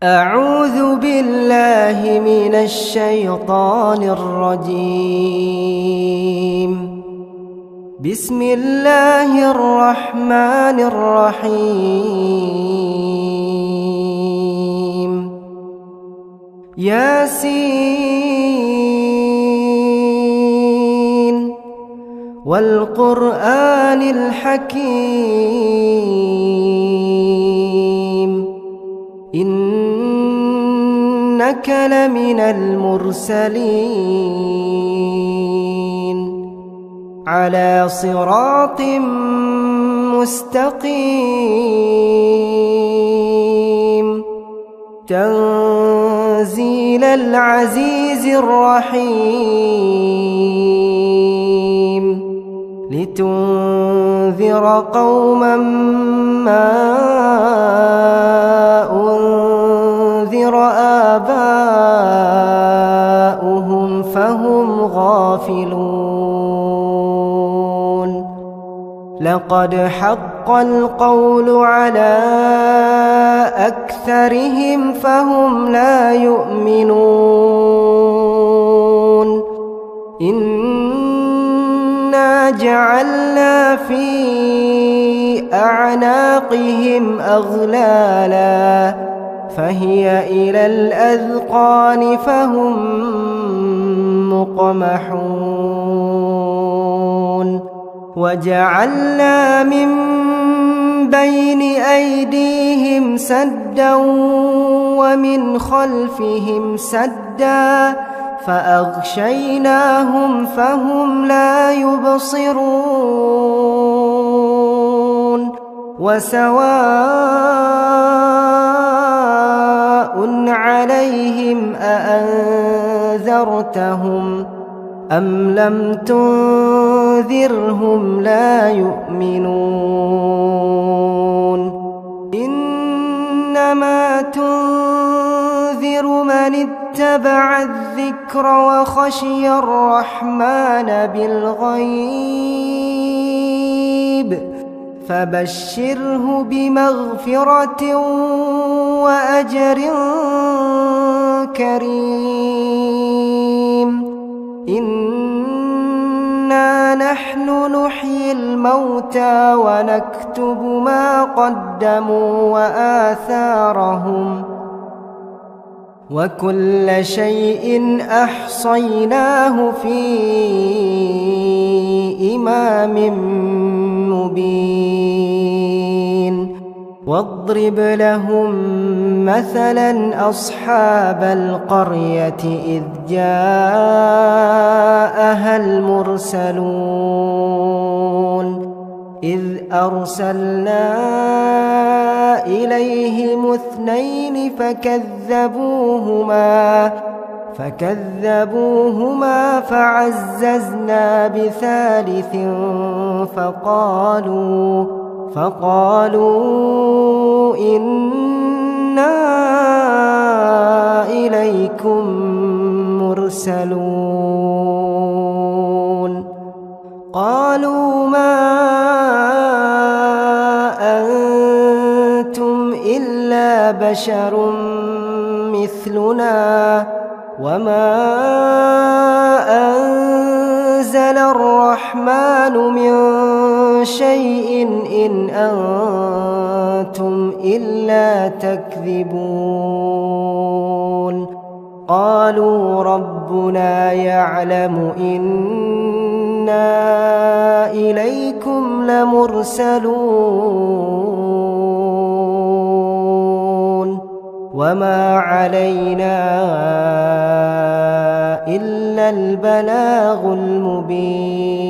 أعوذ بالله من الشيطان الرجيم. بسم الله الرحمن الرحيم. ياسين والقرآن الحكيم إنك لمن المرسلين على صراط مستقيم تنزيل العزيز الرحيم لتنذر قوما ما أنذر آباؤهم فهم غافلون. لقد حق القول على أكثرهم فهم لا يؤمنون. إنا جعلنا في أعناقهم أغلالا فهي إلى الأذقان فهم مقمحون. وجعلنا من بين أيديهم سدا ومن خلفهم سدا فأغشيناهم فهم لا يبصرون. وسواء عليهم أأنذرتهم أم لم تنذرهم لا يؤمنون. إنما تنذر من اتبع الذكر وخشي الرحمن بالغيب فبشره بمغفرة وأجر كريم. إنا نحن نحيي الموتى ونكتب ما قدموا وآثارهم وكل شيء أحصيناه في إمام مبين. واضرب لهم مثلا أصحاب القرية إذ جاءها المرسلون إذ أرسلنا إليهم اثنين فكذبوهما فعززنا بثالث فقالوا إنا إليكم مرسلون. قالوا ما أنتم إلا بشر مثلنا وما أنزل الرحمن من شيء إن أنتم إلا تكذبون. قالوا ربنا يعلم إنا إليكم لمرسلون وما علينا إلا البلاغ المبين.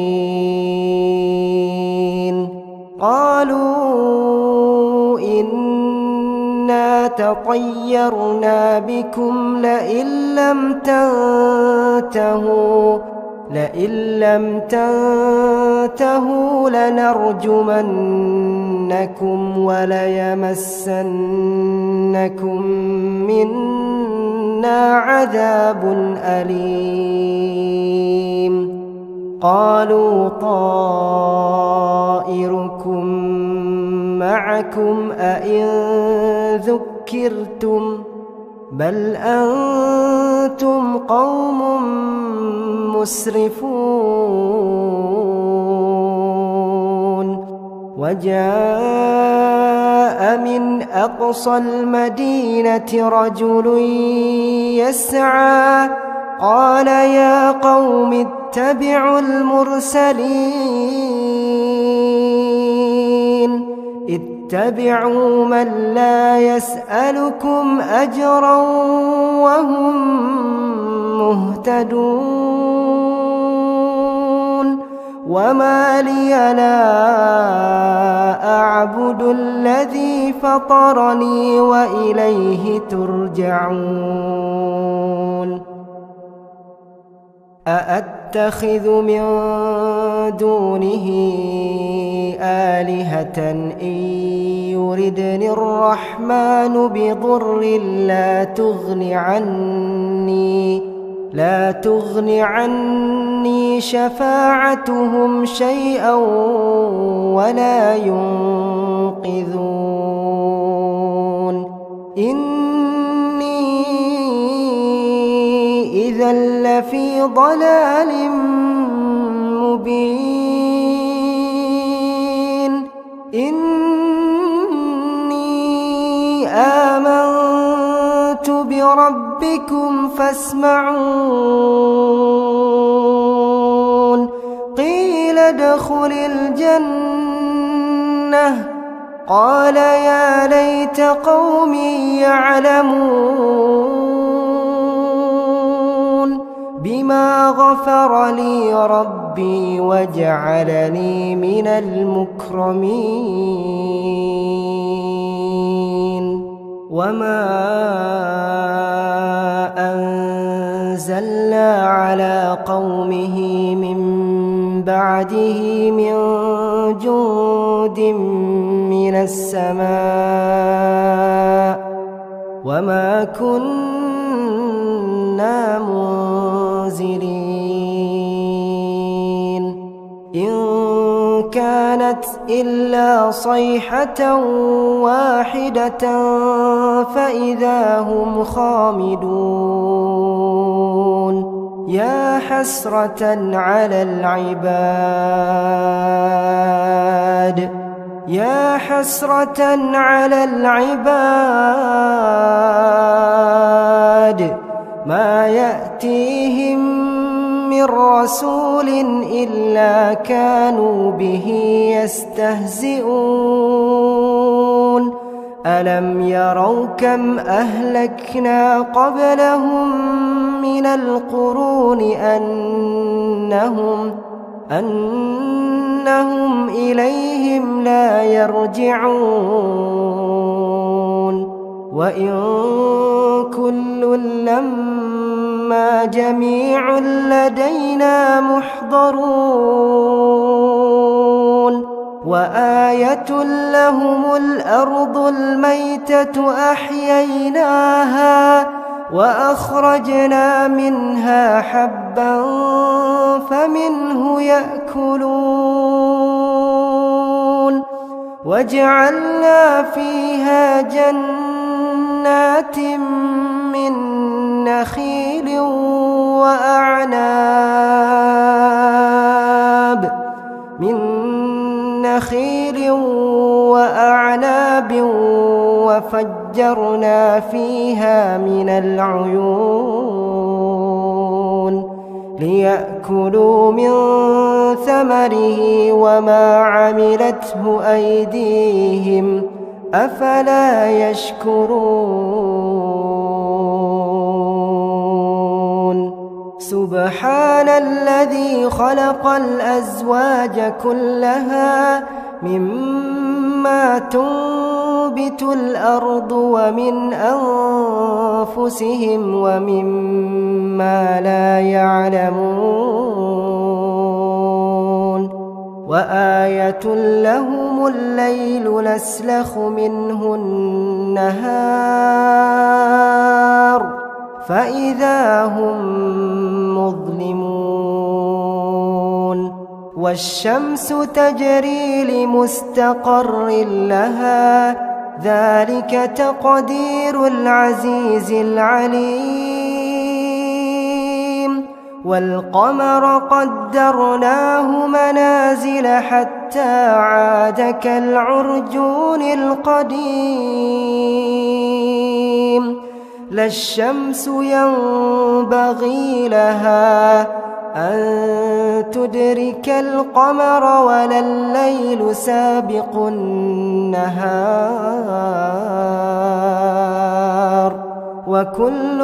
قالوا إنا تطيرنا بكم لئن لم تنتهوا لنرجمنكم وليمسنكم منا عذاب أليم. قالوا طائركم معكم أئن ذكرتم بل أنتم قوم مسرفون وجاء من أقصى المدينة رجل يسعى قال يا قوم اتبعوا المرسلين اتبعوا من لا يسألكم أجرا وهم مهتدون وما لي لا أعبد الذي فطرني وإليه ترجعون أأتخذ من دونه آلهة إن يردني الرحمن بضر لا تغن عني شفاعتهم شيئا ولا ينقذون إني إذا لفي ضلال مبين إني آمنت بربكم فاسمعون قيل ادخل الجنة قال يا ليت قومي يعلمون بما غفر لي ربي وجعلني من المكرمين وما أنزلنا على قومه من بعده من جند من السماء وما كنا منزلين إن كانت إلا صيحة واحدة فإذا هم خامدون يا حسرة على العباد ما يأتيهم من رسول إلا كانوا به يستهزئون ألم يروا كم أهلكنا قبلهم من القرون أنهم إليهم لا يرجعون وإن كل لما جميع لدينا محضرون وآية لهم الأرض الميتة أحييناها وأخرجنا منها حبا فمنه يأكلون وجعلنا فيها جنات من نخيل وأعناب وفجرنا فيها من العيون ليأكلوا من ثمره وما عملته أيديهم أفلا يشكرون سبحان الذي خلق الأزواج كلها مما تنبت الأرض ومن أنفسهم ومما لا يعلمون وآية لهم الليل نسلخ منه النهار فإذا هم مظلمون والشمس تجري لمستقر لها ذلك تقدير العزيز العليم والقمر قدرناه منازل حتى عاد كالعرجون القديم لا الشمس ينبغي لها أن تدرك القمر ولا الليل سابق النهار وكل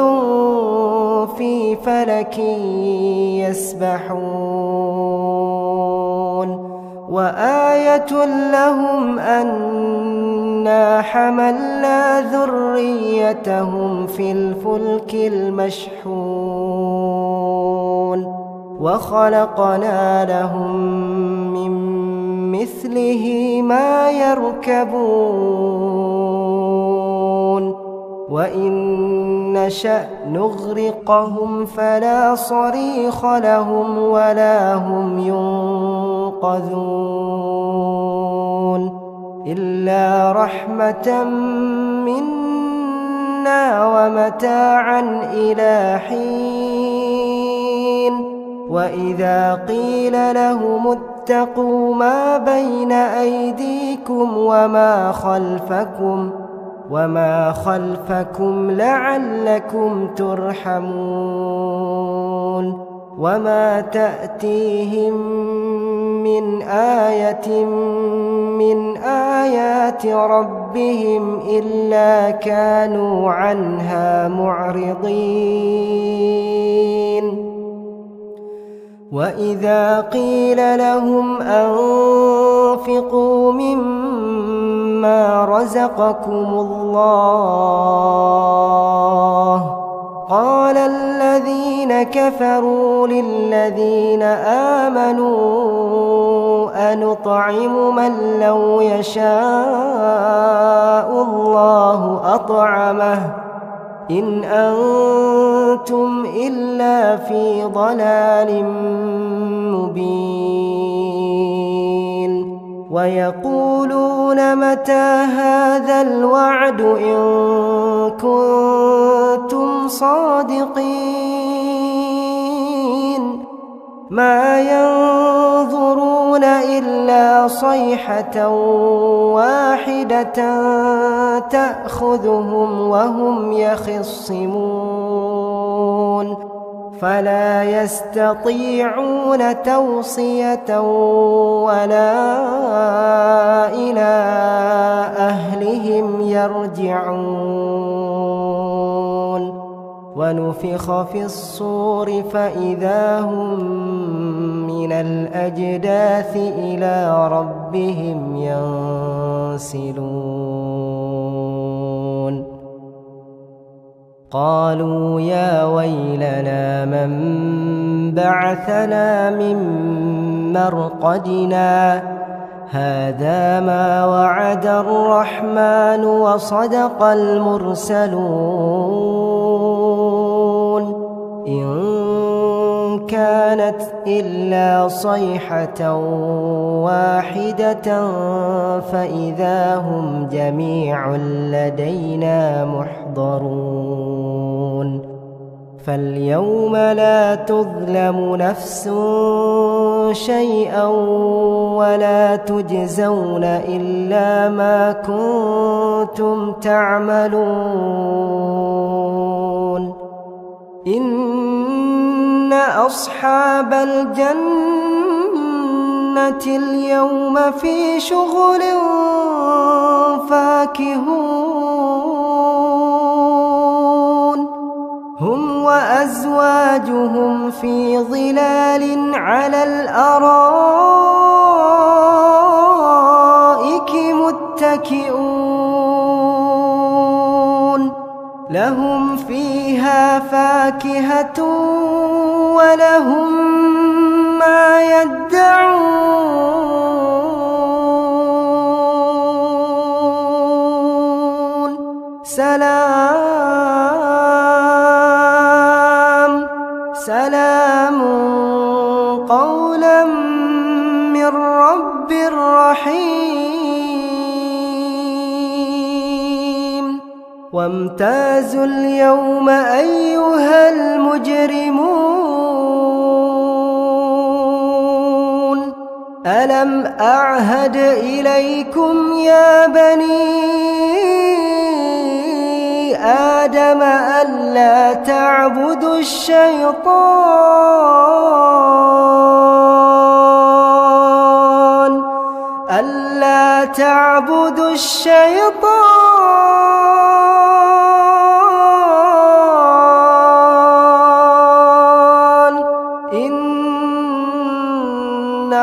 في فلك يسبحون وآية لهم أنا حملنا ذريتهم في الفلك المشحون وخلقنا لهم من مثله ما يركبون وإن نشأ نغرقهم فلا صريخ لهم ولا هم ينقذون إلا رحمة منا ومتاعا إلى حين وإذا قيل لهم اتقوا ما بين أيديكم وما خلفكم لعلكم ترحمون وما تأتيهم من آية من آيات ربهم إلا كانوا عنها معرضين وإذا قيل لهم أنفقوا مما رزقكم الله قال الذين كفروا للذين آمنوا أنطعم من لو يشاء الله أطعمه إن أنتم إلا في ضلال مبين ويقولون متى هذا الوعد إن كنتم صادقين ما ينظرون إلا صيحة واحدة تأخذهم وهم يخصمون فلا يستطيعون توصية ولا إلى أهلهم يرجعون ونفخ في الصور فإذا هم من الأجداث إلى ربهم ينسلون قالوا يا ويلنا من بعثنا من مرقدنا هذا ما وعد الرحمن وصدق المرسلون إن كانت إلا صيحة واحدة فإذا هم جميع لدينا محضرون فاليوم لا تظلم نفس شيئا ولا تجزون إلا ما كنتم تعملون إن أصحاب الجنة اليوم في شغل فاكهون هم وأزواجهم في ظلال على الأرائك متكئون لهم فيها فاكهة ولهم ما يدعون سلام قولا من رب رحيم وامتازوا اليوم أيها المجرمون ألم أعهد إليكم يا بني آدم ألا تعبدوا الشيطان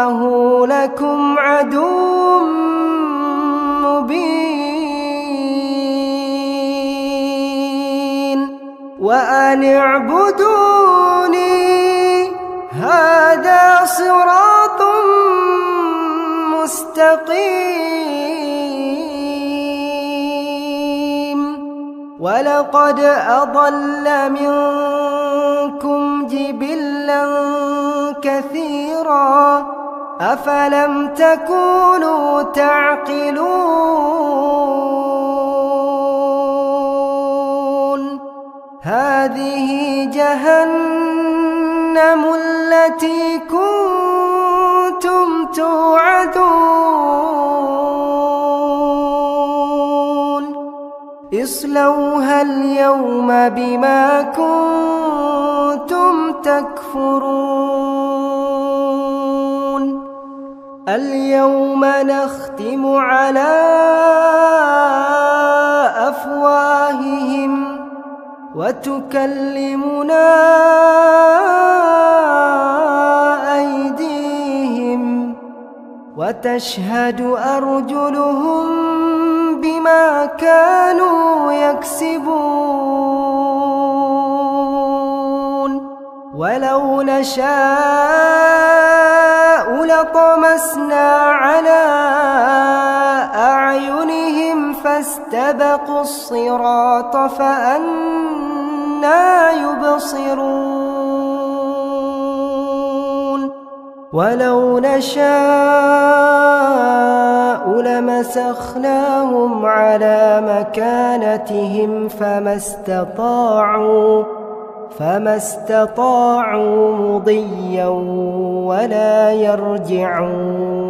إنه لكم عدو مبين وأن اعبدوني هذا صراط مستقيم ولقد أضل منكم جبلا كثيرا أفلم تكونوا تعقلون هذه جهنم التي كنتم توعدون اصلوها اليوم بما كنتم تكفرون اليوم نختم على أفواههم وتكلمنا أيديهم وتشهد أرجلهم بما كانوا يكسبون ولو نشاء لطمسنا على أعينهم فاستبقوا الصراط فأنى يبصرون ولو نشاء لمسخناهم على مكانتهم فما استطاعوا مضيا ولا يرجعون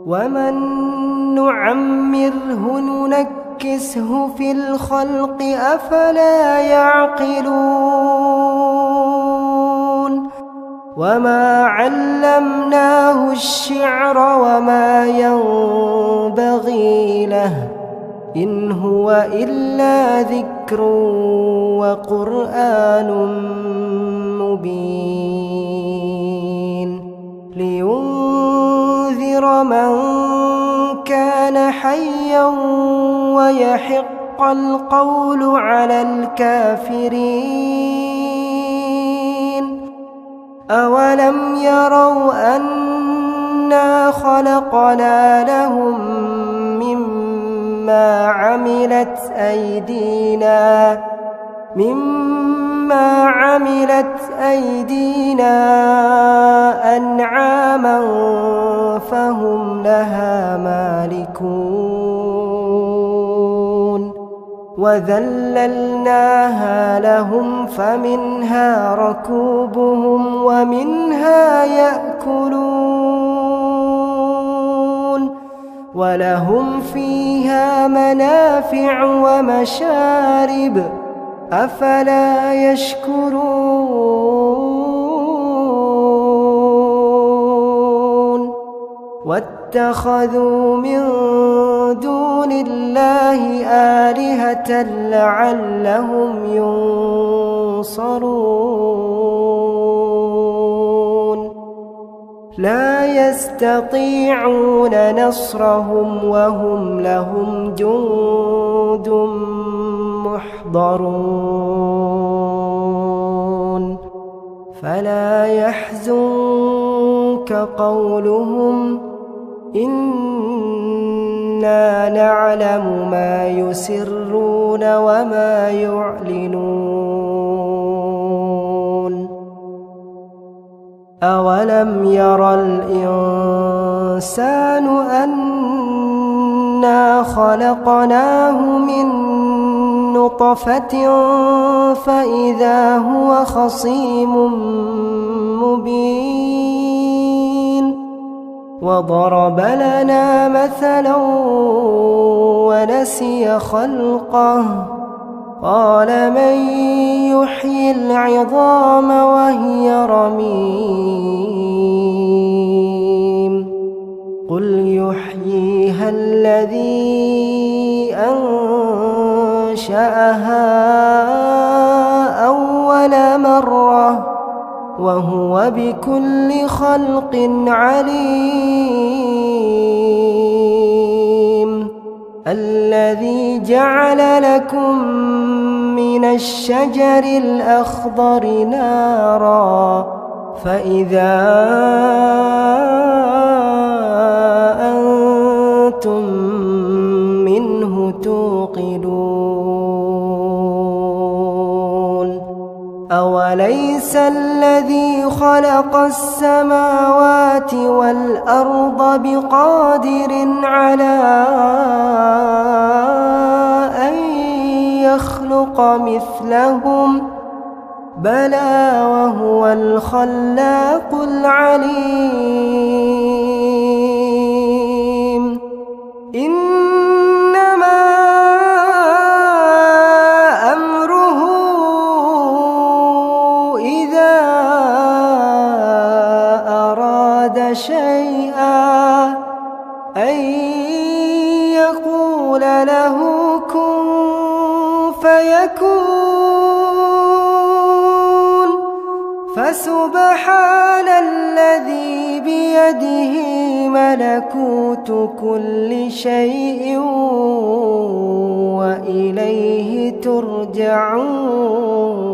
ومن نعمره ننكسه في الخلق أفلا يعقلون وما علمناه الشعر وما ينبغي له إن هو إلا ذكر وقرآن مبين لينذر من كان حيا ويحق القول على الكافرين أولم يروا أنا خلقنا لهم مما عملت أيدينا أنعاما فهم لها مالكون وذللناها لهم فمنها ركوبهم ومنها يأكلون ولهم فيها منافع ومشارب أفلا يشكرون واتخذوا من دون الله آلهة لعلهم ينصرون لا يستطيعون نصرهم وهم لهم جند محضرون فلا يحزنك قولهم إنا نعلم ما يسرون وما يعلنون أولم ير الإنسان أنا إنا خلقناه من نطفة فإذا هو خصيم مبين وضرب لنا مثلا ونسي خلقه قال من يحيي العظام وهي رميم قل يحييها الذي أنشأها أول مرة وهو بكل خلق عليم الذي جعل لكم من الشجر الأخضر نارا فإذا أنتم منه توقدون أوليس الذي خلق السماوات والأرض بقادر على أن يخلق مثلهم بلى وهو الخلاق العليم إنما أمره إذا أراد شيئا أن يقول له كن فيكون فسبحان الذي بيده ملكوت كل شيء وإليه ترجعون.